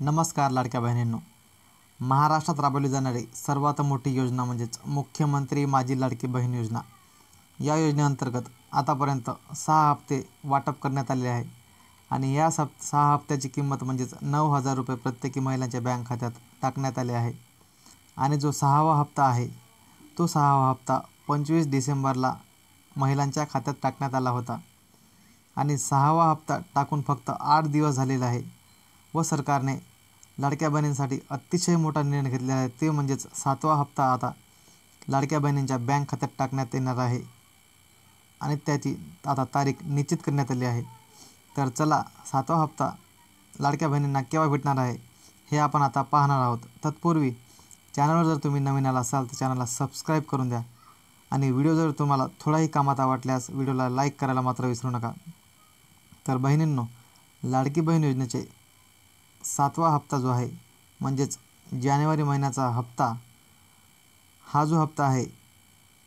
नमस्कार लाडक्या बहिणींनो, महाराष्ट्रात राबवली जाणारी सर्वात मोठी योजना म्हणजेच मुख्यमंत्री माझी लाडकी बहीण योजना. या योजनेअंतर्गत आतापर्यंत 6 हप्ते वाटप करण्यात आले आहे आणि या 6 हप्त्याची किंमत म्हणजेच 9,000 रुपये प्रत्येकी महिलांच्या बँक खात्यात टाकण्यात आले आहे. आणि जो 6वा हप्ता आहे तो 6वा हप्ता 25 डिसेंबरला महिलांच्या खात्यात टाकण्यात आला होता आणि 6वा हप्ता टाकून फक्त 8 दिवस झालेला आहे व सरकारने लाडक्या बहिणींसाठी अतिशय मोठा निर्णय घेतलेला आहे. ते म्हणजेच 7वा हप्ता आता लाडक्या बहिणींच्या बँक खात्यात टाकण्यात येणार आहे आणि त्याची आता तारीख निश्चित करण्यात आली आहे. तर चला 7वा हप्ता लाडक्या बहिणींना केव्हा भेटणार आहे हे आपण आता पाहणार आहोत. तत्पूर्वी चॅनलवर जर तुम्ही नवीन आला असाल तर चॅनलला सबस्क्राईब करून द्या आणि व्हिडिओ जर तुम्हाला थोडाही कामात वाटल्यास व्हिडिओला लाईक करायला मात्र विसरू नका. तर बहिणींनो, लाडकी बहीण योजनेचे 7वा हप्ता जो आहे म्हणजेच जानेवारी महिन्याचा हप्ता, हा जो हप्ता आहे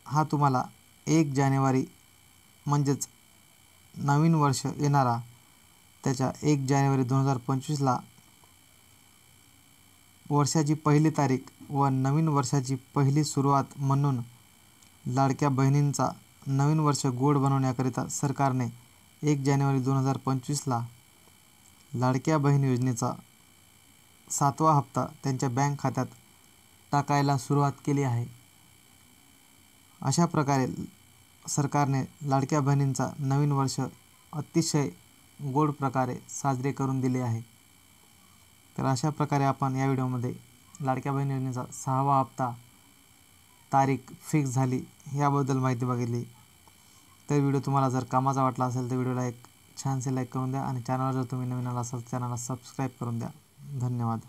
हा तुम्हाला 1 जानेवारी म्हणजेच नवीन वर्ष येणारा त्याच्या 1 जानेवारी 2025ला वर्षाची पहिली तारीख व नवीन वर्षाची पहिली सुरुवात म्हणून लाडक्या बहिणींचा नवीन वर्ष गोड बनवण्याकरिता सरकारने 1 जानेवारी 2025ला लाडक्या बहीण योजनेचा 7वा हप्ता त्यांच्या बँक खात्यात टाकायला सुरुवात केली आहे. अशा प्रकारे सरकारने लाडक्या बहिणींचा नवीन वर्ष अतिशय गोड प्रकारे साजरे करून दिले आहे. तर अशा प्रकारे आपण या व्हिडिओमध्ये लाडक्या बहीण योजनेचा 6वा हप्ता तारीख फिक्स झाली याबद्दल माहिती बघितली. तर व्हिडिओ तुम्हाला जर कामाचा वाटला असेल तर व्हिडिओला एक छानसे लाईक करून द्या आणि चॅनलवर जर तुम्ही नवीन आला असाल तर चॅनलला सबस्क्राईब करून द्या. धन्यवाद.